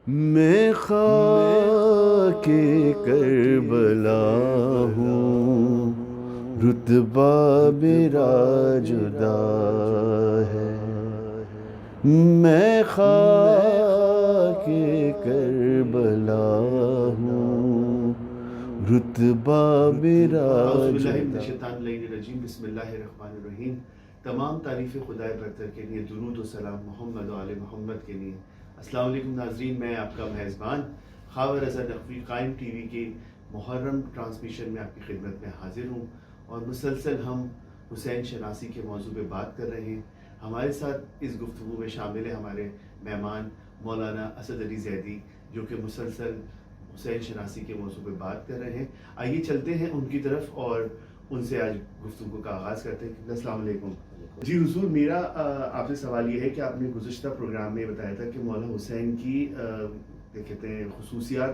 میں خاک کربلا ہوں، رتبہ میرا جدا ہے۔ میں خاک کربلا ہوں، رتبہ میرا اعوذ باللہ من جدا۔ الشیطان الرجیم، بسم اللہ الرحمن الرحیم۔ تمام تعریف خدائے برتر کے لیے، درود و سلام محمد و آل محمد کے لیے۔ السلام علیکم ناظرین، میں آپ کا میزبان خاور رضا نقوی قائم ٹی وی کے محرم ٹرانسمیشن میں آپ کی خدمت میں حاضر ہوں، اور مسلسل ہم حسین شناسی کے موضوع پہ بات کر رہے ہیں۔ ہمارے ساتھ اس گفتگو میں شامل ہیں ہمارے مہمان مولانا اسد علی زیدی، جو کہ مسلسل حسین شناسی کے موضوع پہ بات کر رہے ہیں۔ آئیے چلتے ہیں ان کی طرف اور ان سے آج گفتگو کا آغاز کرتے ہیں۔ السلام علیکم جی حضور، میرا آپ سے سوال یہ ہے کہ آپ نے گزشتہ پروگرام میں بتایا تھا کہ مولانا حسین کی کہتے ہیں خصوصیات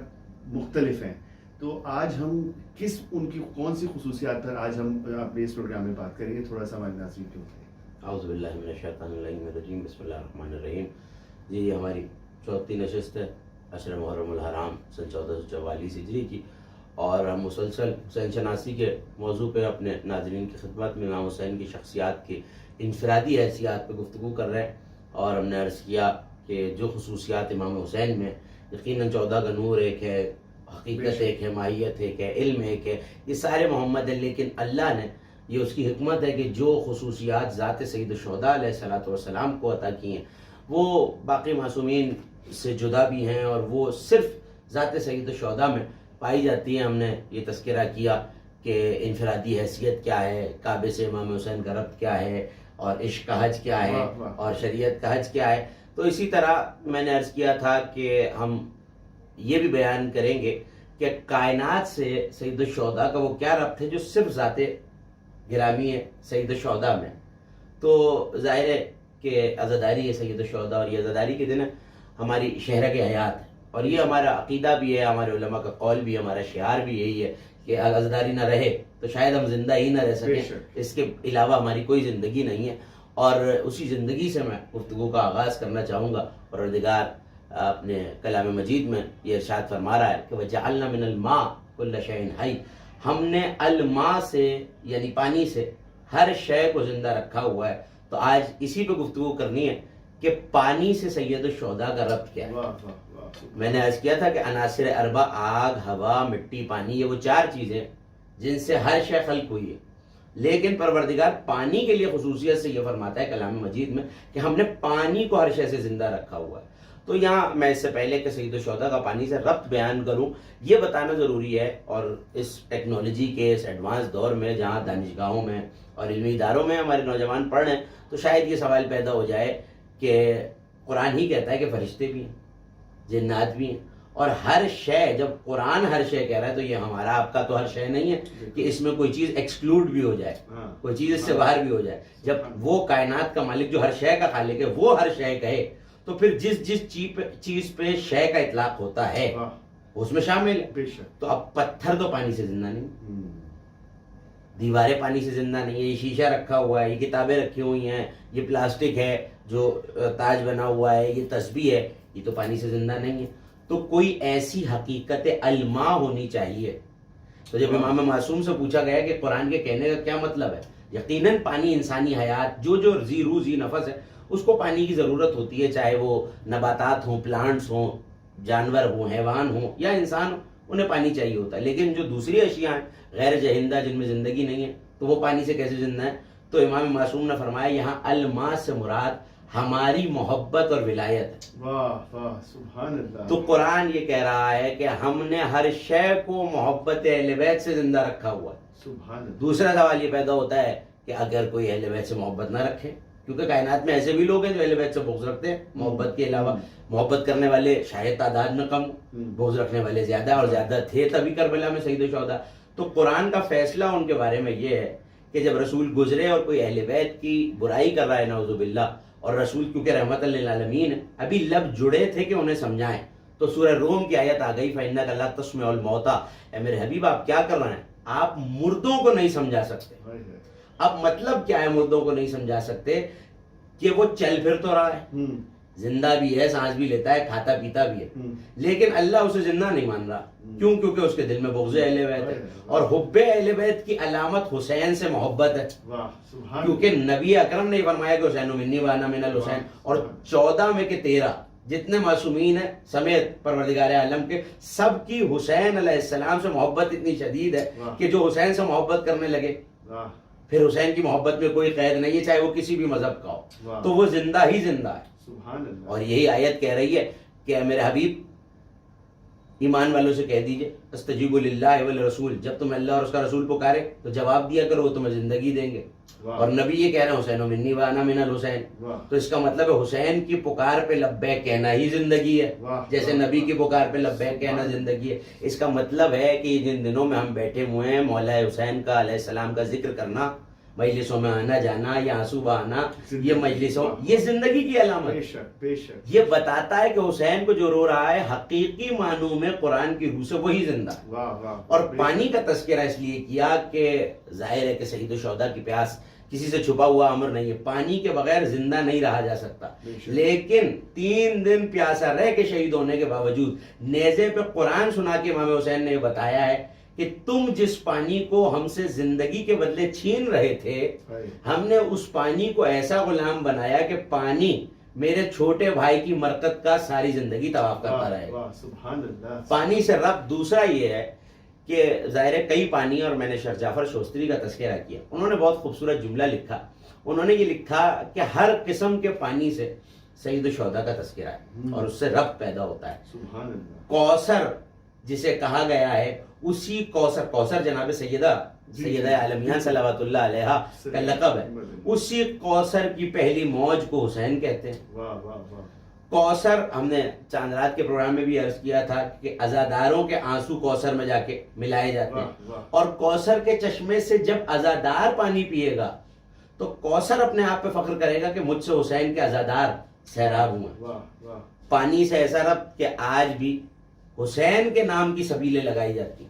مختلف ہیں، تو آج ہم ان کی کون سی خصوصیات پر آج ہم اپنے اس پروگرام میں بات کریں گے، تھوڑا سا ہمارے ناظرین کو بتائیں۔ اعوذ باللہ من الشیطان الرجیم، بسم اللہ الرحمن الرحیم۔ جی یہ ہماری 34 نشست ہے عشر محرم الحرام سن 1444 ہجری کی، اور ہم مسلسل حسین شناسی کے موضوع پہ اپنے ناظرین کی خدمت میں امام حسین کی شخصیات کی انفرادی حیثیات پہ گفتگو کر رہے ہیں، اور ہم نے عرض کیا کہ جو خصوصیات امام حسین میں یقیناً 14 کا نور ایک ہے، حقیقت ایک ہے، ماہیت ایک ہے، علم ایک ہے، یہ سارے محمد ہیں، لیکن اللہ نے یہ اس کی حکمت ہے کہ جو خصوصیات ذات سید الشہداء علیہ الصلوۃ والسلام کو عطا کی ہیں وہ باقی معصومین سے جدا بھی ہیں، اور وہ صرف ذات سید الشہداء میں پائی جاتی ہیں۔ ہم نے یہ تذکرہ کیا کہ انفرادی حیثیت کیا ہے، کعبے سے امام حسین کا ربط کیا ہے، اور عشق کا حج کیا ہے، اور شریعت کا حج کیا ہے۔ تو اسی طرح میں نے عرض کیا تھا کہ ہم یہ بھی بیان کریں گے کہ کائنات سے سید الشہداء کا وہ کیا ربط ہے جو صرف ذات گرامی ہے سید الشہداء میں۔ تو ظاہر ہے کہ عزاداری ہے سید الشہداء، اور یہ عزاداری کے دن ہماری شہرہ کے حیات ہے، اور یہ ہمارا عقیدہ بھی ہے، ہمارے علماء کا قول بھی ہے، ہمارا شعار بھی یہی ہے کہ اگر عزاداری نہ رہے تو شاید ہم زندہ ہی نہ رہ سکیں، اس کے علاوہ ہماری کوئی زندگی نہیں ہے۔ اور اسی زندگی سے میں گفتگو کا آغاز کرنا چاہوں گا۔ پروردگار اپنے کلام مجید میں یہ ارشاد فرما رہا ہے کہ وَجَعَلْنَا مِنَ الْمَاءِ كُلَّ شَيْءٍ حَيٍّ، ہم نے الماء سے یعنی پانی سے ہر شے کو زندہ رکھا ہوا ہے۔ تو آج اسی پہ گفتگو کرنی ہے کہ پانی سے سید الشہداء کا ربط کیا ہے۔ میں نے عرض کیا تھا کہ عناصر اربع، آگ، ہوا، مٹی، پانی، یہ وہ 4 چیزیں جن سے ہر شے خلق ہوئی ہے، لیکن پروردگار پانی کے لیے خصوصیت سے یہ فرماتا ہے کلام مجید میں کہ ہم نے پانی کو ہر شے سے زندہ رکھا ہوا ہے۔ تو یہاں میں اس سے پہلے کہ سید الشہداء کا پانی سے ربط بیان کروں، یہ بتانا ضروری ہے، اور اس ٹیکنالوجی کے اس ایڈوانس دور میں جہاں دانشگاہوں میں اور علمی اداروں میں ہمارے نوجوان پڑھ رہے ہیں، تو شاید یہ سوال پیدا ہو جائے کہ قرآن ہی کہتا ہے کہ فرشتے بھی ہیں، جنات بھی ہیں، اور ہر شے، جب قرآن ہر شے کہہ رہا ہے تو یہ ہمارا آپ کا تو ہر شے نہیں ہے کہ اس میں کوئی چیز ایکسکلوڈ بھی ہو جائے، کوئی چیز اس سے باہر بھی ہو جائے۔ جب وہ کائنات کا مالک جو ہر شے کا خالق ہے وہ ہر شے کہے تو پھر جس چیز پہ شے کا اطلاق ہوتا ہے اس میں شامل ہے۔ تو اب پتھر تو پانی سے زندہ نہیں، دیواریں پانی سے زندہ نہیں ہے، یہ شیشہ رکھا ہوا ہے، یہ کتابیں رکھی ہوئی ہیں، یہ پلاسٹک ہے جو تاج بنا ہوا ہے، یہ تسبیح ہے، یہ تو پانی سے زندہ نہیں ہے۔ تو کوئی ایسی حقیقت الماء ہونی چاہیے۔ تو جب امام معصوم سے پوچھا گیا کہ قرآن کے کہنے کا کیا مطلب ہے، یقیناً پانی انسانی حیات، جو زی روح زی نفس ہے اس کو پانی کی ضرورت ہوتی ہے، چاہے وہ نباتات ہوں، پلانٹس ہوں، جانور ہوں، حیوان ہوں یا انسان ہوں، انہیں پانی چاہیے ہوتا ہے۔ لیکن جو دوسری اشیاء ہیں غیر جہندہ جن میں زندگی نہیں ہے، تو وہ پانی سے کیسے زندہ ہیں؟ تو امام معصوم نے فرمایا یہاں الماء سے مراد ہماری محبت اور ولایت ہے۔ واہ واہ، سبحان اللہ۔ تو قرآن یہ کہہ رہا ہے کہ ہم نے ہر شے کو محبت اہل بیت سے زندہ رکھا ہوا ہے۔ سبحان اللہ۔ دوسرا سوال یہ پیدا ہوتا ہے کہ اگر کوئی اہل بیت سے محبت نہ رکھے، کیونکہ کائنات میں ایسے بھی لوگ ہیں جو اہل بیت سے بغض رکھتے ہیں، محبت کے علاوہ محبت کرنے والے شاید تعداد میں کم، بغض رکھنے والے زیادہ، اور زیادہ تھے تبھی کربلا میں سید الشہداء۔ تو قرآن کا فیصلہ ان کے بارے میں یہ ہے کہ جب رسول گزرے اور کوئی اہل بیت کی برائی کر رہا ہے نعوذ باللہ، اور رسول کیونکہ رحمت للعالمین ابھی لب جڑے تھے کہ انہیں سمجھائیں، تو سورہ روم کی آیت آ گئی فَإِنَّكَ لَا تَسْمِعُ الْمَوْتَىٰ، اے میرے حبیب آپ کیا کر رہے ہیں، آپ مردوں کو نہیں سمجھا سکتے۔ اب مطلب کیا ہے مردوں کو نہیں سمجھا سکتے؟ کہ وہ چل پھر تو رہا ہے، زندہ بھی ہے, سانس بھی لیتا ہے, کھاتا پیتا بھی ہے, لیکن اللہ اسے زندہ نہیں مان رہا. کیوں؟ کیونکہ اس کے دل میں بغض اہل بیت ہے, اور حب اہل بیت کی علامت حسین سے محبت ہے. کیونکہ نبی اکرم نے فرمایا کہ حسین منی وانا من الحسین, اور 14 میں کہ 13 جتنے معصومین ہیں سمیت پروردگار عالم کے, سب کی حسین علیہ السلام سے محبت اتنی شدید ہے کہ جو حسین سے محبت کرنے لگے پھر حسین کی محبت میں کوئی قید نہیں ہے, چاہے وہ کسی بھی مذہب کا ہو, تو وہ زندہ ہی زندہ ہے. اور یہی آیت کہہ رہی ہے کہ میرے حبیب ایمان والوں سے کہہ دیجئے استجیبوا للہ والرسول, جب تم اللہ اور اس کا رسول پکارے تو جواب دیا کرو, وہ تمہیں زندگی دیں گے. اور نبی یہ کہہ رہے ہیں حسین منی وانا من الحسین, تو اس کا مطلب ہے حسین کی پکار پہ لبیک کہنا ہی زندگی ہے, جیسے نبی کی پکار پہ لبیک کہنا زندگی ہے. اس کا مطلب ہے کہ جن دنوں میں ہم بیٹھے ہوئے ہیں مولا حسین کا علیہ السلام کا ذکر کرنا, مجلسوں میں آنا جانا یا آنسو بہانا, یہ مجلسوں, یہ زندگی کی علامت ہے. یہ بتاتا ہے کہ حسین کو جو رو رہا ہے حقیقی معنوں میں قرآن کی روح سے وہی زندہ ہے. اور پانی کا تذکرہ اس لیے کیا کہ ظاہر ہے کہ سید الشہداء کی پیاس کسی سے چھپا ہوا امر نہیں ہے, پانی کے بغیر زندہ نہیں رہا جا سکتا. لیکن 3 دن پیاسا رہ کے شہید ہونے کے باوجود نیزے پہ قرآن سنا کے امام حسین نے بتایا ہے کہ تم جس پانی کو ہم سے زندگی کے بدلے چھین رہے تھے, ہم نے اس پانی کو ایسا غلام بنایا کہ پانی میرے چھوٹے بھائی کی مرکت کا ساری زندگی طواف کرتا رہے. پانی سے ربط دوسرا یہ ہے کہ ظاہر ہے کئی پانی, اور میں نے شیخ جعفر شوستری کا تذکرہ کیا, انہوں نے بہت خوبصورت جملہ لکھا. انہوں نے یہ لکھا کہ ہر قسم کے پانی سے سید الشہداء کا تذکرہ ہے اور اس سے ربط پیدا ہوتا ہے. کوثر جسے کہا گیا ہے اسی کوثر جناب سیدہ عالمیان صلوات اللہ علیہ کا لقب ہے, اسی کوثر کی پہلی موج کو حسین کہتے ہیں. کوثر ہم نے چاند رات کے پروگرام میں بھی عرض کیا تھا کہ عزاداروں کے آنسو کوثر میں جا کے ملائے جاتے ہیں, اور کوثر کے چشمے سے جب عزادار پانی پیے گا تو کوثر اپنے آپ پہ فخر کرے گا کہ مجھ سے حسین کے عزادار سیراب ہوئے. پانی سے ایسا ربط کہ آج بھی حسین کے نام کی سبیلیں لگائی جاتی.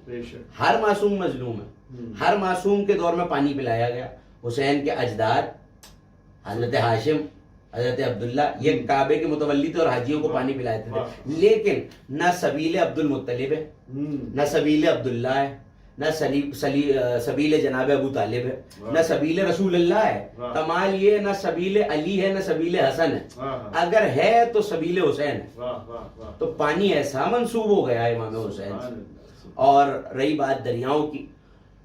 ہر معصوم مظلوم ہے, ہر معصوم کے دور میں پانی پلایا گیا. حسین کے اجداد حضرت ہاشم, حضرت عبداللہ, یہ کعبے کے متولی تھے اور حاجیوں کو پانی پلاتے تھے. لیکن نہ سبیل عبد المطلب ہے, نہ سبیل عبداللہ ہے, نہ سبیل جناب ابو طالب ہے, نہ سبیل رسول اللہ ہے. کمال یہ نہ سبیل علی ہے نہ سبیل حسن ہے, اگر ہے تو سبیل حسین ہے. تو پانی ایسا منسوب ہو گیا ہے امام حسین سے. اور رہی بات دریاؤں کی,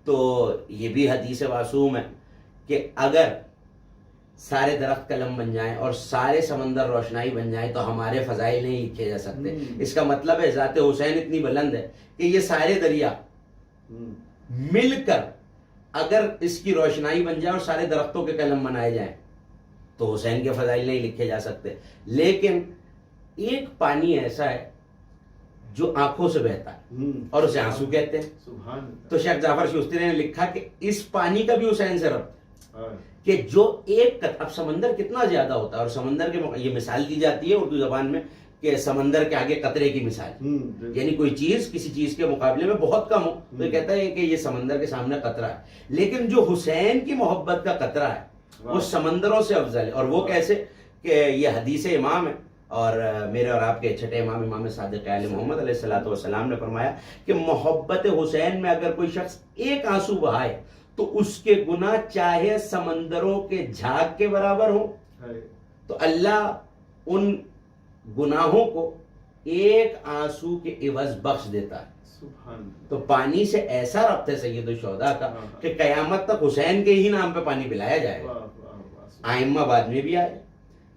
تو یہ بھی حدیث معصوم ہے کہ اگر سارے درخت قلم بن جائیں اور سارے سمندر روشنائی بن جائیں تو ہمارے فضائل نہیں لکھے جا سکتے. اس کا مطلب ہے ذات حسین اتنی بلند ہے کہ یہ سارے دریا مل کر اگر اس کی روشنائی بن جائے اور سارے درختوں کے قلم بنائے جائیں تو حسین کے فضائل نہیں لکھے جا سکتے. لیکن ایک پانی ایسا ہے جو آنکھوں سے بہتا ہے اور اسے آنسو کہتے ہیں. تو شیخ جعفر شوستری نے لکھا کہ اس پانی کا بھی حسین سے ربط ہے کہ جو ایک اب سمندر کتنا زیادہ ہوتا ہے, اور سمندر کے یہ مثال دی جاتی ہے اردو زبان میں کہ سمندر کے آگے قطرے کی مثال, یعنی کوئی چیز کسی چیز کے مقابلے میں بہت کم ہو تو یہ کہتا ہے کہ یہ سمندر کے سامنے قطرہ ہے. لیکن جو حسین کی محبت کا قطرہ ہے وہ سمندروں سے افضل ہے. اور وہ کیسے کہ یہ حدیث امام ہے, اور میرے اور آپ کے چھٹے امام امام صادق علیہ محمد علیہ الصلوۃ والسلام نے فرمایا کہ محبت حسین میں اگر کوئی شخص ایک آنسو بہائے تو اس کے گناہ چاہے سمندروں کے جھاگ کے برابر ہو, تو اللہ ان گناہوں کو ایک آنسو کے عوض بخش دیتا ہے. تو پانی سے ایسا ربط ہے سید الشہداء کا کہ قیامت تک حسین کے ہی نام پہ پانی پلایا جائے گا. آئمہ بعد میں بھی آئے,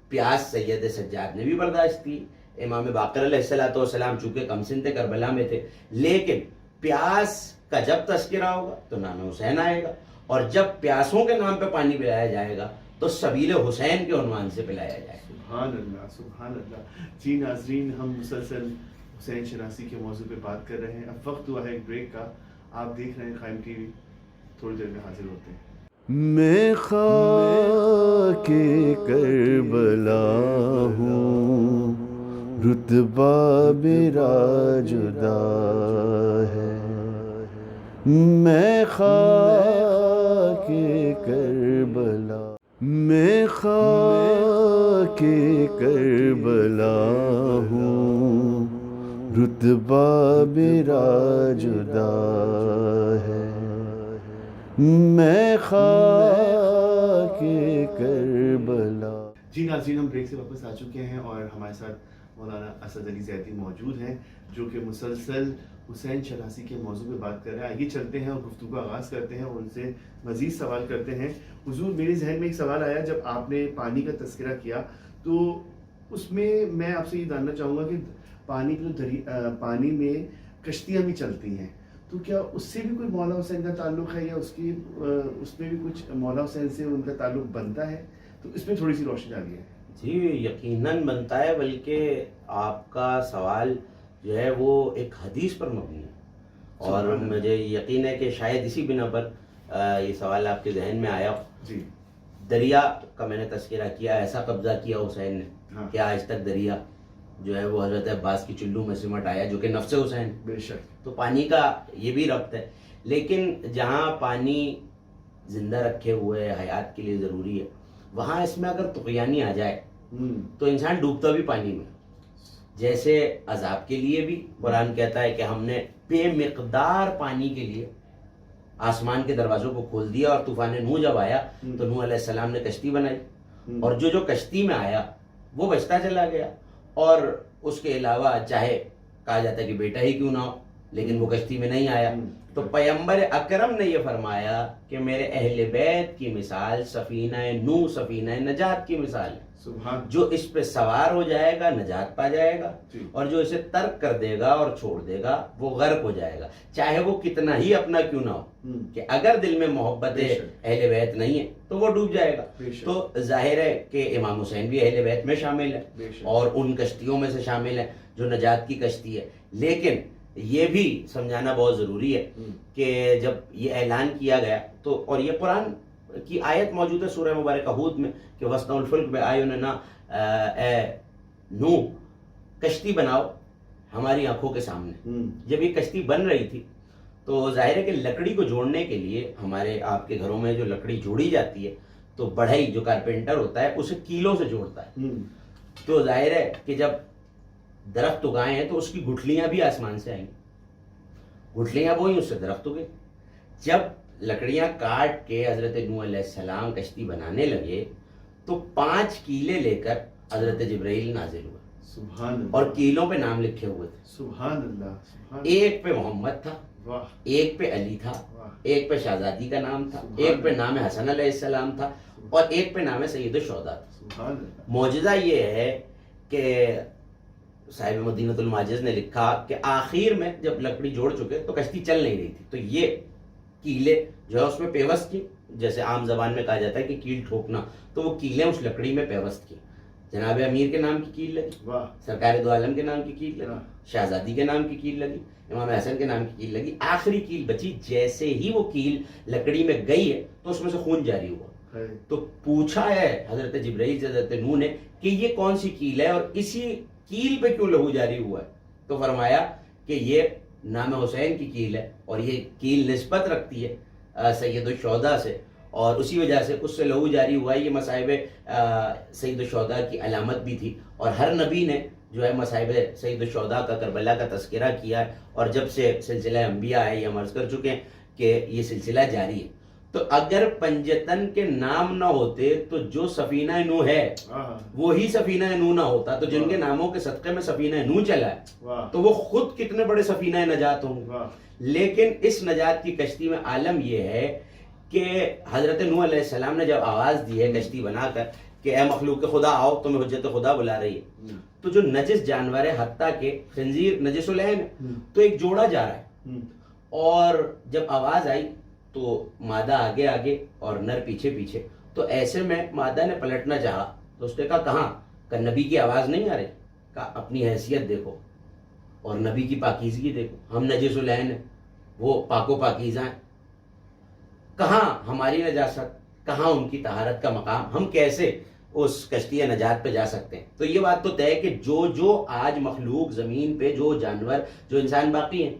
پیاس سید سجاد نے بھی برداشت کی. امام باقر علیہ الصلوۃ والسلام چونکہ کم سن تھے, کربلا میں تھے, لیکن پیاس کا جب تذکرہ ہوگا تو نام حسین آئے گا, اور جب پیاسوں کے نام پہ پانی پلایا جائے گا تو سبیل حسین کے عنوان سے پلایا جائے گا. سبحان اللہ, سبحان اللہ. جی ناظرین, ہم مسلسل حسین شناسی کے موضوع پہ بات کر رہے ہیں. اب وقت ہوا ہے ایک بریک کا. آپ دیکھ رہے ہیں قائم ٹی وی. تھوڑی دیر میں حاضر ہوتے ہیں. میں خاک کربلا ہوں, رتبہ میرا جدا ہے. میں خاک کربلا. میں خاک کربلا ہوں، رتبہ میرا جدا ہے، میں خاک کربلا۔ جی ناظرین، ہم بریک سے واپس آ چکے ہیں اور ہمارے ساتھ مولانا اسد علی زیدی موجود ہیں جو کہ مسلسل حسین شناسی کے موضوع پہ بات کر رہے ہیں۔ آئیے چلتے ہیں اور گفتگو کا آغاز کرتے ہیں اور ان سے مزید سوال کرتے ہیں۔ حضور، میرے ذہن میں ایک سوال آیا جب آپ نے پانی کا تذکرہ کیا، تو اس میں آپ سے یہ جاننا چاہوں گا کہ پانی میں کشتیاں بھی چلتی ہیں، تو کیا اس سے بھی کوئی مولا حسین کا تعلق ہے، یا اس میں بھی کچھ مولا حسین سے ان کا تعلق بنتا ہے؟ تو اس میں تھوڑی سی روشنی ڈالی ہے۔ جی یقیناً بنتا ہے، بلکہ آپ کا سوال جو ہے وہ ایک حدیث پر مبنی ہے، اور مجھے یقین ہے کہ شاید اسی بنا پر یہ سوال آپ کے ذہن میں آیا۔ جی، دریا کا میں نے تذکرہ کیا، ایسا قبضہ کیا حسین نے کہ آج تک دریا جو ہے وہ حضرت عباس کی چلو میں سمٹ آیا، جو کہ نفس حسین۔ بے شک۔ تو پانی کا یہ بھی ربط ہے، لیکن جہاں پانی زندہ رکھے ہوئے حیات کے لیے ضروری ہے، وہاں اس میں اگر طغیانی آ جائے تو انسان ڈوبتا بھی پانی میں۔ جیسے عذاب کے لیے بھی قرآن کہتا ہے کہ ہم نے بے مقدار پانی کے لیے آسمان کے دروازوں کو کھول دیا، اور طوفان نوح جب آیا تو نوح علیہ السلام نے کشتی بنائی، اور جو کشتی میں آیا وہ بچتا چلا گیا، اور اس کے علاوہ چاہے کہا جاتا ہے کہ بیٹا ہی کیوں نہ ہو، لیکن وہ کشتی میں نہیں آیا۔ تو پیغمبر اکرم نے یہ فرمایا کہ میرے اہل بیت کی مثال سفینہ نوح، سفینہ نجات کی مثال ہے۔ سبحان۔ جو اس پہ سوار ہو جائے گا نجات پا جائے گا، اور جو اسے ترک کر دے گا اور چھوڑ دے گا وہ غرق ہو جائے گا، چاہے وہ کتنا ہی اپنا کیوں نہ ہو۔ کہ اگر دل میں محبت اہل بیت نہیں ہے تو وہ ڈوب جائے گا۔ تو ظاہر ہے کہ امام حسین بھی اہل بیت میں شامل ہے، اور ان کشتیوں میں سے شامل ہے جو نجات کی کشتی ہے۔ لیکن یہ بھی سمجھانا بہت ضروری ہے کہ جب یہ اعلان کیا گیا تو، اور یہ قرآن کی آیت موجود ہے سورہ مبارکہ ہود میں کہ وَاصْنَعُوا الْفُلْكَ بِأَعْيُنِنَا، اے نوح کشتی بناؤ ہماری آنکھوں کے سامنے۔ جب یہ کشتی بن رہی تھی تو ظاہر ہے کہ لکڑی کو جوڑنے کے لیے ہمارے آپ کے گھروں میں جو لکڑی جوڑی جاتی ہے تو بڑھئی جو کارپینٹر ہوتا ہے اسے کیلوں سے جوڑتا ہے۔ تو ظاہر ہے کہ جب درخت اگائے ہیں تو اس کی گٹھلیاں بھی آسمان سے آئیں، گٹھلیاں وہی اس سے درخت اگے۔ جب لکڑیاں کاٹ کے حضرت نوح علیہ السلام کشتی بنانے لگے تو 5 کیلے لے کر حضرت جبرائیل نازل ہوئے، سبحان اللہ، اور کیلوں پہ نام لکھے ہوئے تھے۔ سبحان اللہ۔ ایک پہ محمد تھا، ایک پہ علی تھا، ایک پہ شہزادی کا نام تھا، ایک پہ نام حسن علیہ السلام تھا، اور ایک پہ نام سید الشہداء تھا۔ معجزہ یہ ہے کہ صاحب مدینۃ الماجز نے لکھا کہ آخر میں جب لکڑی جوڑ چکے تو کشتی چل نہیں رہی تھی، تو یہ کیلے جو ہے اس میں پیوست کی، جیسے عام زبان میں کہا جاتا ہے کہ کیل ٹھوکنا، تو وہ کیلیں اس لکڑی میں پیوست کی۔ جناب امیر کے نام کی کیل لگی، سرکار دو عالم کے نام کی کیل لگی، شہزادی کے نام کی کیل لگی، امام حسن کے نام کی کیل لگی، آخری کیل بچی۔ جیسے ہی وہ کیل لکڑی میں گئی ہے تو اس میں سے خون جاری ہوا۔ تو پوچھا ہے حضرت جبرائیل سے حضرت نوح نے کہ یہ کون سی کیل ہے اور اسی کیل پہ کیوں لہو جاری ہوا ہے؟ تو فرمایا کہ یہ نام حسین کی کیل ہے، اور یہ کیل نسبت رکھتی ہے سید الشہداء سے، اور اسی وجہ سے اس سے لہو جاری ہوا ہے۔ یہ مصائب سید الشہداء کی علامت بھی تھی، اور ہر نبی نے جو ہے مصائب سید الشہداء کا، کربلا کا تذکرہ کیا ہے، اور جب سے سلسلہ انبیاء ہے، یہ ہم عرض کر چکے ہیں کہ یہ سلسلہ جاری ہے۔ تو اگر پنجتن کے نام نہ ہوتے تو جو سفینہ نوح ہے وہی سفینہ نوح نہ ہوتا، تو جن کے ناموں کے صدقے میں سفینہ نوح چلا ہے تو وہ خود کتنے بڑے سفینہ نجات ہوں گے۔ لیکن اس نجات کی کشتی میں عالم یہ ہے کہ حضرت نوح علیہ السلام نے جب آواز دی ہے کشتی بنا کر کہ اے مخلوق خدا آؤ، تمہیں حجت خدا بلا رہی ہے، تو جو نجس جانور ہے، حتیٰ کہ خنزیر نجس العین ہے، تو ایک جوڑا جا رہا ہے، اور جب آواز آئی تو مادہ آگے آگے اور نر پیچھے پیچھے، تو ایسے میں مادہ نے پلٹنا چاہا تو اس نے کہا کہاں؟ کہ نبی کی آواز نہیں آ رہی؟ کہا اپنی حیثیت دیکھو اور نبی کی پاکیزگی دیکھو، ہم نجس العین ہیں، وہ پاک و پاکیزہ ہیں، کہاں ہماری نجاست، کہاں ان کی طہارت کا مقام، ہم کیسے اس کشتی نجات پہ جا سکتے ہیں؟ تو یہ بات تو طے ہے کہ جو آج مخلوق زمین پہ، جو جانور، جو انسان باقی ہیں،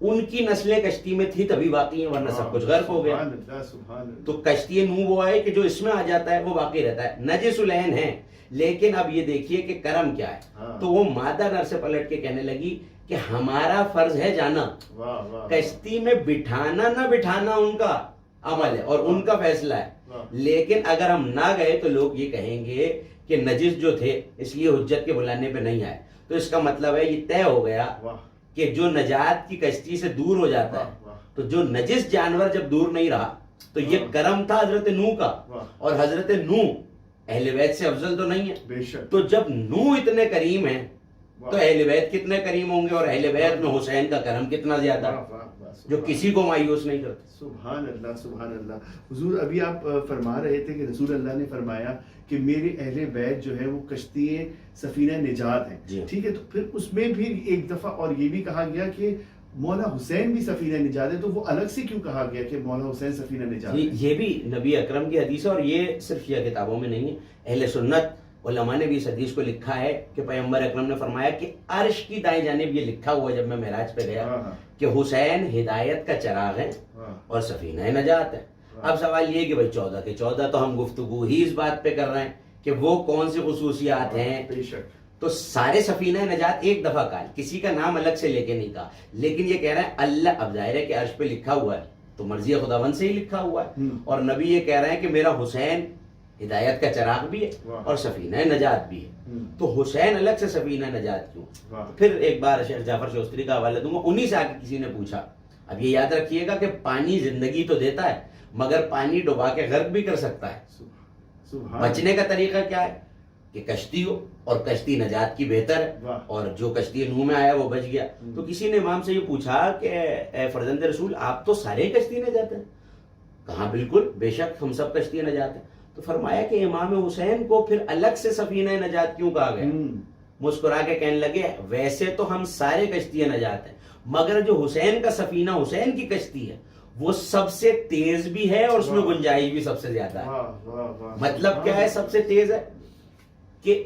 ان کی نسلیں کشتی میں تھی تبھی باقی ہیں، ورنہ سب کچھ غرق ہو گیا. سبحان اللہ سبحان اللہ. تو کشتی نوح وہ ہے کہ جو اس میں آ جاتا ہے وہ باقی رہتا ہے. نجس العین ہے، لیکن اب یہ دیکھیے کہ کرم کیا ہے. ہاں. تو وہ مادہ نر سے پلٹ کے کہنے لگی کہ ہمارا فرض ہے جانا، واہ واہ. کشتی میں بٹھانا نہ بٹھانا ان کا عمل ہے اور ان کا فیصلہ ہے. واہ. لیکن اگر ہم نہ گئے تو لوگ یہ کہیں گے کہ نجس جو تھے اس لیے حجت کے بلانے پہ نہیں آئے. تو اس کا مطلب ہے یہ طے ہو گیا واہ کہ جو نجات کی کشتی سے دور ہو جاتا ہے، واہ. تو جو نجس جانور جب دور نہیں رہا تو یہ کرم تھا حضرت نوح کا. واہ. اور حضرت نوح اہل بیت سے افضل تو نہیں ہے. بے شک. تو جب نوح اتنے کریم ہیں تو اہل بیت کتنے کریم ہوں گے، اور اہل بیت میں حسین کا کرم کتنا زیادہ، واہ واہ واہ. جو کسی کو مایوس نہیں کرتے. سبحان اللہ سبحان اللہ. حضور ابھی آپ فرما رہے تھے کہ رسول اللہ نے فرمایا کہ میرے اہل بیت جو ہے وہ کشتی سفینہ نجات ہیں. جی. ٹھیک ہے، تو پھر اس میں بھی ایک دفعہ اور یہ بھی کہا گیا کہ مولا حسین بھی سفینہ نجات ہے. تو وہ الگ سے کیوں کہا گیا کہ مولا حسین سفینہ نجات ہے؟ یہ بھی نبی اکرم کی حدیث ہے، اور یہ صرف یہ کتابوں میں نہیں ہے. اہل سنت علماء نے بھی اس حدیث کو لکھا ہے کہ پیغمبر اکرم نے فرمایا کہ عرش کی دائیں جانب یہ لکھا ہوا جب میں معراج پہ گیا کہ حسین ہدایت کا چراغ ہے اور سفینہ نجات ہے. اب سوال یہ کہ بھائی 14 کے 14 تو ہم گفتگو ہی اس بات پہ کر رہے ہیں کہ وہ کون سی خصوصیات ہیں. بے شک. تو سارے سفینہ نجات ایک دفعہ کہا، کسی کا نام الگ سے لے کے نہیں کہا. لیکن یہ کہہ رہا ہے اللہ، اب ظاہر ہے کہ عرش پہ لکھا ہوا ہے تو مرضی خداوند سے ہی لکھا ہوا ہے. اور نبی یہ کہہ رہے ہیں کہ میرا حسین ہدایت کا چراغ بھی ہے اور سفینہ نجات بھی ہے. تو حسین الگ سے سفینہ نجات کیوں؟ پھر ایک بار شیخ جعفر شوستری کا حوالہ دوں گا، انہی سے آ کے کسی نے پوچھا. اب یہ یاد رکھیے گا کہ پانی زندگی تو دیتا ہے مگر پانی ڈبا کے غرق بھی کر سکتا ہے. بچنے کا طریقہ کیا ہے کہ کشتی ہو، اور کشتی نجات کی بہتر ہے، اور جو کشتی نوح میں آیا وہ بچ گیا. تو کسی نے امام سے یہ پوچھا کہ اے فرزند رسول آپ تو سارے کشتی نجات ہیں. کہا بالکل بے شک ہم سب کشتی نجات ہیں. تو فرمایا کہ امام حسین کو پھر الگ سے سفینہ نجات کیوں کہا گیا؟ مسکرا کے کہنے لگے ویسے تو ہم سارے کشتی نجات ہیں مگر جو حسین کا سفینہ حسین کی کشتی ہے وہ سب سے تیز بھی ہے اور اس میں گنجائش بھی سب سے زیادہ ہے. مطلب کیا ہے سب سے تیز ہے کہ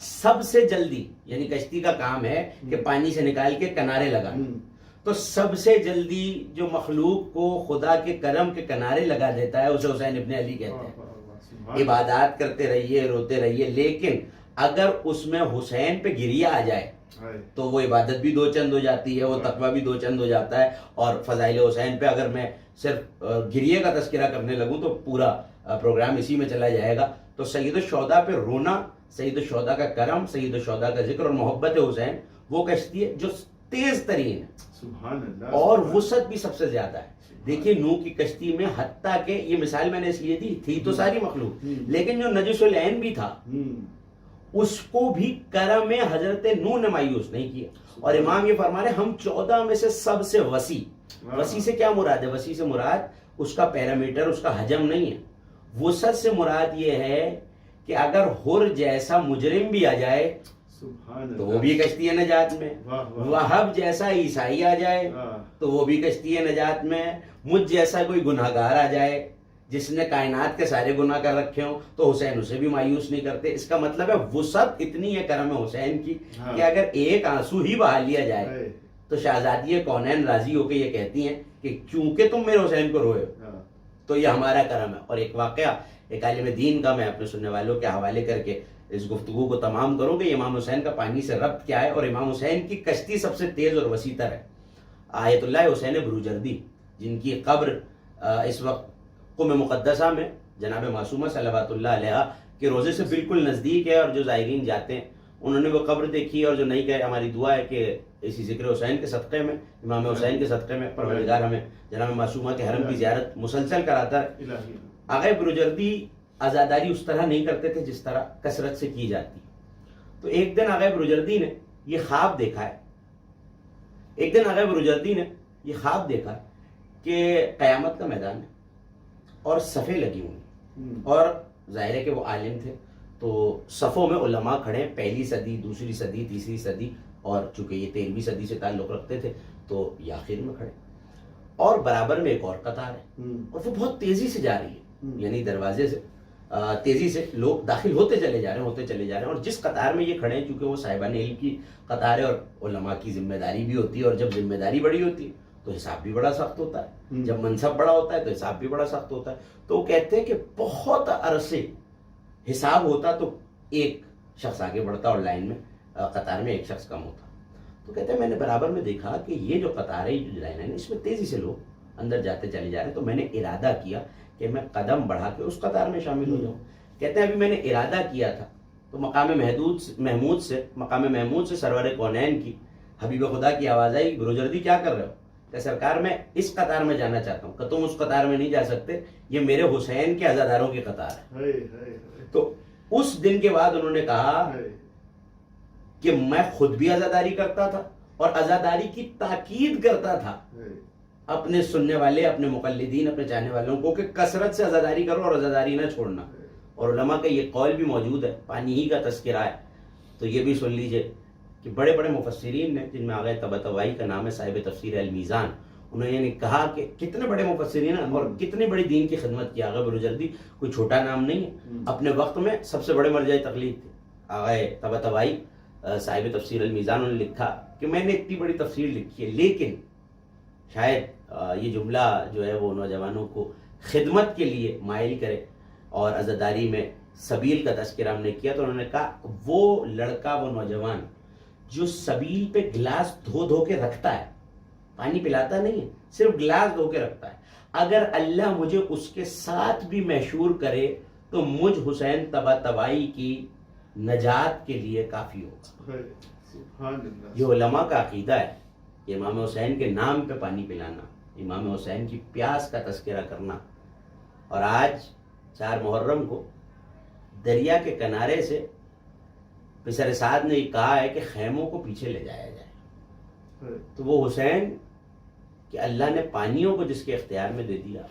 سب سے جلدی، یعنی کشتی کا کام ہے کہ پانی سے نکال کے کنارے لگانا. تو سب سے جلدی جو مخلوق کو خدا کے کرم کے کنارے لگا دیتا ہے اسے حسین ابن علی کہتے ہیں. عبادات کرتے رہیے، روتے رہیے، لیکن اگر اس میں حسین پہ گریہ آ جائے تو وہ عبادت بھی دو چند ہو جاتی ہے، وہ تقویٰ بھی دو چند ہو جاتا ہے. اور فضائل حسین پہ اگر میں صرف گریہ کا تذکرہ کرنے لگوں تو پورا پروگرام اسی میں چلا جائے گا. تو سید الشہداء پہ رونا، سید الشہداء کا کرم، سید الشہداء کا ذکر اور محبت حسین وہ کشتی ہے جو تیز ترین ہے. سبحان اللہ. اور وسعت بھی سب سے زیادہ ہے. دیکھیے نوح کی کشتی میں حتیٰ کہ یہ مثال میں نے اس لیے دی تھی تو ساری مخلوق، لیکن جو نجس العین بھی تھا اس کو بھی کرم حضرت نوح نے مایوس نہیں کیا. اور امام یہ فرما رہے ہم 14 میں سے سب سے وسیع. وسیع سے کیا مراد ہے؟ وسیع سے مراد اس کا پیرامیٹر، اس کا حجم نہیں ہے. وسعت سے مراد یہ ہے کہ اگر حر جیسا مجرم بھی آ جائے تو وہ بھی کشتی نجات میں، وہب جیسا عیسائی آ جائے تو وہ بھی کشتی نجات میں، مجھ جیسا کوئی گناہ گار آ جائے جس نے کائنات کے سارے گناہ کر رکھے ہوں تو حسین اسے بھی مایوس نہیں کرتے. اس کا مطلب ہے وسعت اتنی ہے کرم حسین کی کہ اگر ایک آنسو ہی بہا لیا جائے تو شہزادی کونین راضی ہو کے یہ کہتی ہیں کہ چونکہ تم میرے حسین کو روئے تو یہ ہمارا کرم ہے. اور ایک واقعہ ایک عالم دین کا میں اپنے سننے والوں کے حوالے کر کے اس گفتگو کو تمام کروں کہ امام حسین کا پانی سے ربط کیا ہے اور امام حسین کی کشتی سب سے تیز اور وسیع تر ہے. آیت اللہ حسین بروجردی جن کی قبر اس وقت قم مقدسہ میں جناب معصومہ صلوات اللہ علیہ کے روزے سے بالکل نزدیک ہے، اور جو زائرین جاتے ہیں انہوں نے وہ قبر دیکھی، اور جو نہیں گئے ہماری دعا ہے کہ اسی ذکر حسین کے صدقے میں، امام حسین کے صدقے میں پروردگار ہمیں جناب معصومہ کے حرم کی زیارت مسلسل کراتا ہے. آغا بروجردی عزاداری اس طرح نہیں کرتے تھے جس طرح کثرت سے کی جاتی. تو ایک دن آغا بروجردی نے یہ خواب دیکھا ہے، کہ قیامت کا میدان ہے اور صفیں لگی ہوئی، اور ظاہر ہے کہ وہ عالم تھے تو صفوں میں علماء کھڑے ہیں، پہلی صدی، دوسری صدی، تیسری صدی، اور چونکہ یہ 13ویں صدی سے تعلق رکھتے تھے تو یہ آخر میں کھڑے، اور برابر میں ایک اور قطار ہے اور وہ بہت تیزی سے جا رہی ہے. یعنی دروازے سے تیزی سے لوگ داخل ہوتے چلے جا رہے ہیں، اور جس قطار میں یہ کھڑے ہیں چونکہ وہ صاحبان علم کی قطار ہے اور علماء کی ذمہ داری بھی ہوتی ہے، اور جب ذمہ داری بڑی ہوتی ہے تو حساب بھی بڑا سخت ہوتا ہے، جب منصب بڑا ہوتا ہے تو حساب بھی بڑا سخت ہوتا ہے. تو وہ کہتے ہیں کہ بہت عرصے حساب ہوتا تو ایک شخص آگے بڑھتا اور لائن میں قطار میں ایک شخص کم ہوتا. تو کہتے ہیں میں نے برابر میں دیکھا کہ یہ جو قطار ہے، جو لائن ہے، اس میں تیزی سے لوگ اندر جاتے چلے جا رہے ہیں. تو میں نے ارادہ کیا کہ میں قدم بڑھا کے اس قطار میں شامل ہو جاؤں. کہتے ہیں ابھی میں نے ارادہ کیا تھا تو مقام محمود سے سرور کونین کی حبیب خدا کی آواز آئی، بروجردی کیا کر رہے ہو؟ کہ سرکار میں اس قطار میں جانا چاہتا ہوں. کہ تم اس قطار میں نہیں جا سکتے، یہ میرے حسین کے عزاداروں کی قطار ہے. تو اس دن کے بعد انہوں نے کہا کہ میں خود بھی عزاداری کرتا تھا اور عزاداری کی تاکید کرتا تھا اپنے سننے والے، اپنے مقلدین، اپنے چاہنے والوں کو کہ کثرت سے عزاداری کرو اور عزاداری نہ چھوڑنا. اور علماء کا یہ قول بھی موجود ہے، پانی ہی کا تذکرہ ہے تو یہ بھی سن لیجئے کہ بڑے بڑے مفسرین نے، جن میں آغا طباطبائی کا نام ہے، صاحب تفسیر المیزان، انہوں نے کہا کہ کتنے بڑے مفسرین ہیں اور کتنی بڑی دین کی خدمت کی. آغا بروجردی کوئی چھوٹا نام نہیں ہے، اپنے وقت میں سب سے بڑے مرجع تقلید تھے. آغا طباطبائی صاحب تفسیر المیزان، انہوں نے لکھا کہ میں نے اتنی بڑی تفسیر لکھی ہے، لیکن شاید یہ جملہ جو ہے وہ نوجوانوں کو خدمت کے لیے مائل کرے. اور عزاداری میں سبیل کا تذکرہ ہم نے کیا تو انہوں نے کہا وہ لڑکا، وہ نوجوان جو سبیل پہ گلاس دھو دھو کے رکھتا ہے، پانی پلاتا نہیں ہے، صرف گلاس دھو کے رکھتا ہے، اگر اللہ مجھے اس کے ساتھ بھی محشور کرے تو مجھ حسین طباطبائی کی نجات کے لیے کافی ہوگا. یہ علماء کا عقیدہ ہے. امام حسین کے نام پہ پانی پلانا، امام حسین کی پیاس کا تذکرہ کرنا. اور آج 4 محرم کو دریا کے کنارے سے پسر سعد نے یہ کہا ہے کہ خیموں کو پیچھے لے جایا جائے. تو وہ حسین کہ اللہ نے پانیوں کو جس کے اختیار میں دے دیا،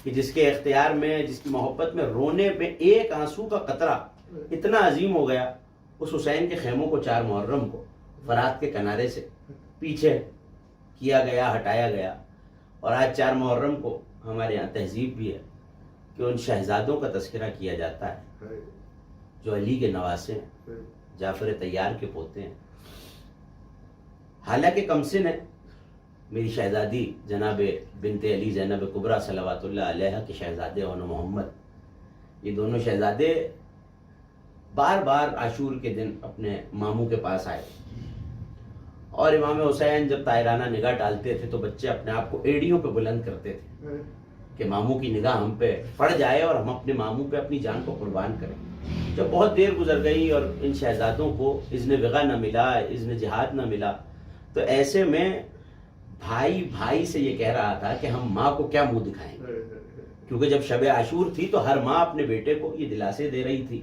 کہ جس کے اختیار میں، جس کی محبت میں رونے پہ ایک آنسو کا قطرہ اتنا عظیم ہو گیا، اس حسین کے خیموں کو 4 محرم کو فرات کے کنارے سے پیچھے کیا گیا، ہٹایا گیا. اور آج 4 محرم کو ہمارے یہاں تہذیب بھی ہے کہ ان شہزادوں کا تذکرہ کیا جاتا ہے جو علی کے نواسے ہیں، جعفر طیار کے پوتے ہیں. حالانکہ کم سن ہے میری شہزادی جناب بنت علی زینب کبریٰ صلوات اللہ علیہ کے شہزادے اون محمد. یہ دونوں شہزادے بار بار عاشور کے دن اپنے ماموں کے پاس آئے اور امام حسین جب طاہرانہ نگاہ ڈالتے تھے تو بچے اپنے آپ کو ایڑیوں پہ بلند کرتے تھے کہ ماموں کی نگاہ ہم پہ پڑ جائے اور ہم اپنے ماموں پہ اپنی جان کو قربان کریں. جب بہت دیر گزر گئی اور ان شہزادوں کو اذن وغا نہ ملا، اذن جہاد نہ ملا، تو ایسے میں بھائی سے یہ کہہ رہا تھا کہ ہم ماں کو کیا منہ دکھائیں گے، کیونکہ جب شب عاشور تھی تو ہر ماں اپنے بیٹے کو یہ دلاسے دے رہی تھی،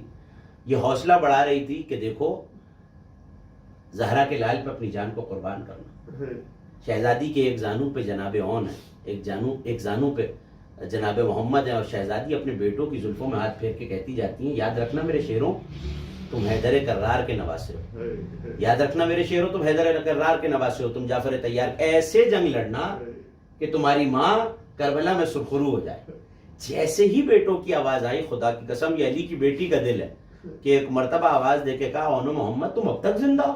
یہ حوصلہ بڑھا رہی تھی کہ دیکھو زہرا کے لال پہ اپنی جان کو قربان کرنا. شہزادی کے ایک زانو پہ جناب اون ہے، ایک زانو پہ جناب محمد ہیں، اور شہزادی اپنے بیٹوں کی زلفوں میں ہاتھ پھیر کے کہتی جاتی ہیں یاد رکھنا میرے شیروں تم حیدر کرار کے نواسے ہو، یاد رکھنا میرے شیروں تم حیدر کرار کے نواسے ہو، تم جعفر طیار، ایسے جنگ لڑنا کہ تمہاری ماں کربلا میں سرخرو ہو جائے. جیسے ہی بیٹوں کی آواز آئی، خدا کی قسم یہ علی کی بیٹی کا دل ہے کہ ایک مرتبہ آواز دے کے کہا اون محمد تم اب تک زندہ ہو،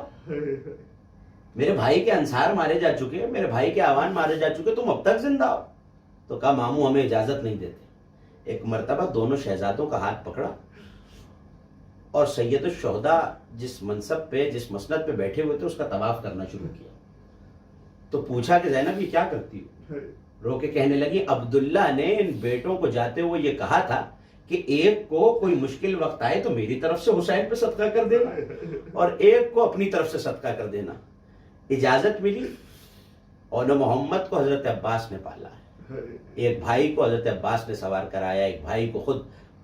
میرے بھائی کے انصار مارے جا چکے، میرے بھائی کے آوان مارے جا چکے، تم اب تک زندہ ہو. تو کہا ماموں ہمیں اجازت نہیں دیتے. ایک مرتبہ دونوں شہزادوں کا ہاتھ پکڑا اور سید الشہداء جس منصب پہ، جس مسند پہ بیٹھے ہوئے تھے، اس کا طواف کرنا شروع کیا. تو پوچھا کہ زینب یہ کیا کرتی ہو؟ رو کے کہنے لگی عبداللہ نے ان بیٹوں کو جاتے ہوئے یہ کہا تھا کہ ایک کو کوئی مشکل وقت آئے تو میری طرف سے حسین پہ صدقہ کر دینا اور ایک کو اپنی طرف سے صدقہ کر دینا. اجازت ملی. اون محمد کو حضرت عباس نے پالا ہے، ایک بھائی کو حضرت عباس نے سوار کرایا، ایک بھائی کو خود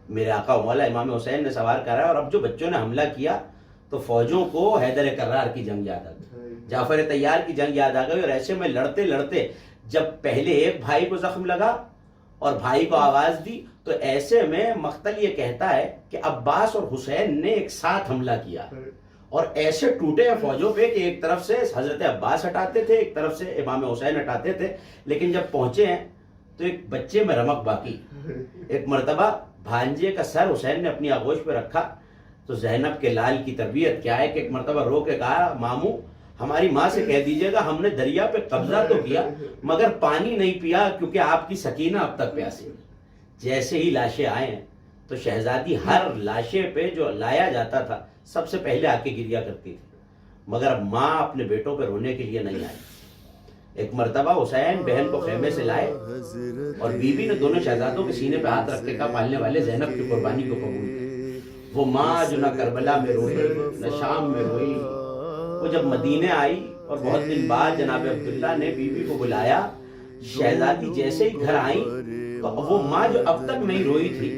میرے آقا مولا امام حسین نے سوار کرایا. اور اب جو بچوں نے حملہ کیا تو فوجوں کو حیدر کرار کی جنگ یاد آ گئی، جعفر طیار کی جنگ یاد آ گئی. اور ایسے میں لڑتے لڑتے جب پہلے ایک بھائی کو زخم لگا اور بھائی کو آواز دی تو ایسے میں مقتل یہ کہتا ہے کہ عباس اور حسین نے ایک ساتھ حملہ کیا اور ایسے ٹوٹے ہیں فوجوں پہ کہ ایک طرف سے حضرت عباس ہٹاتے تھے، ایک طرف سے امام حسین ہٹاتے تھے. لیکن جب پہنچے ہیں تو ایک بچے میں رمق باقی. ایک مرتبہ بھانجے کا سر حسین نے اپنی آغوش پہ رکھا تو زینب کے لال کی تربیت کیا ہے کہ ایک مرتبہ رو کے کہا ماموں ہماری ماں سے کہہ دیجئے گا ہم نے دریا پہ قبضہ تو کیا مگر پانی نہیں پیا کیونکہ آپ کی سکینہ اب تک پیاسی ہے۔ جیسے ہی لاشیں آئے ہیں تو شہزادی ہر لاشے پہ جو لایا جاتا تھا سب سے پہلے آ کے گریا کرتی تھی، مگر اب ماں اپنے بیٹوں پہ رونے کے لیے نہیں آئی۔ ایک مرتبہ حسین بہن کو خیمے سے لائے اور بیوی نے دونوں شہزادوں کے سینے پہ ہاتھ رکھ کے کہا پالنے والے زینب کی قربانی کو قبول کر۔ وہ ماں جو نہ کربلا میں روئی نہ شام میں روئی، وہ جب مدینے آئی اور بہت دن بعد جناب عبداللہ نے بیوی کو بلایا، شہزادی جیسے ہی گھر آئیں تو وہ ماں جو اب تک نہیں روئی تھی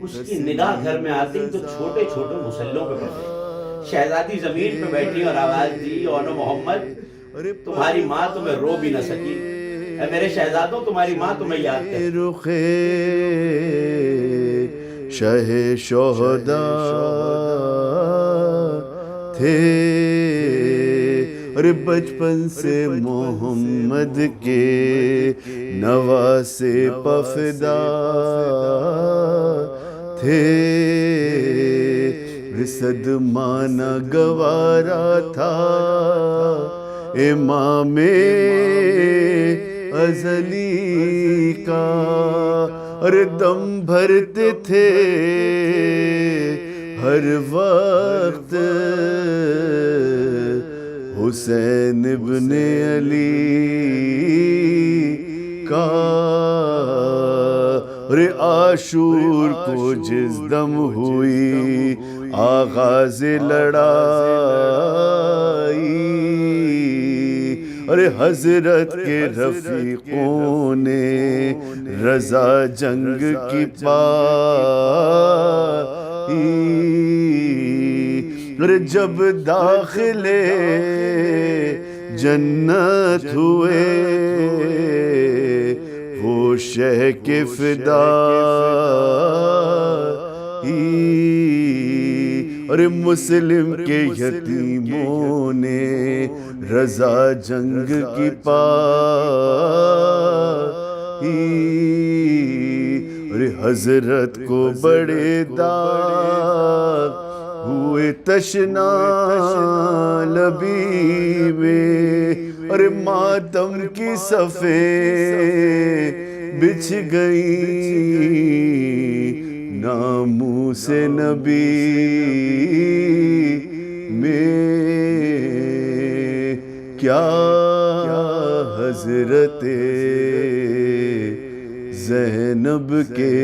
اس کی نگاہ گھر میں آتی تو چھوٹے چھوٹے مسلوں پہ پڑتے۔ شہزادی زمین پہ بیٹھی اور آواز دی اونو محمد تمہاری ماں تمہیں رو بھی نہ سکی، اے میرے شہزادوں تمہاری ماں تمہیں یاد کرتی۔ رخ شہ شہداء تھے، اور بچپن سے محمد کے نواسے پفدا تھے، صدمہ نہ گوارا تھا امام ازلی کا، اور دم بھرتے تھے ہر وقت حسین ابن علی کا، اور عاشور کو جس دم ہوئی آغاز لڑائی، اور حضرت کے رفیقوں نے رضا جنگ کی پائی، اور جب داخلے جنت ہوئے وہ شہ کے فدائی، اور مسلم کے یتیموں نے رضا جنگ کی پائی، اور حضرت کو بڑے داغ ہوئے تشنا لبی میں، اور ماتم کی صفیں بچھ گئیں ناموس نبی میں، کیا حضرت زینب کے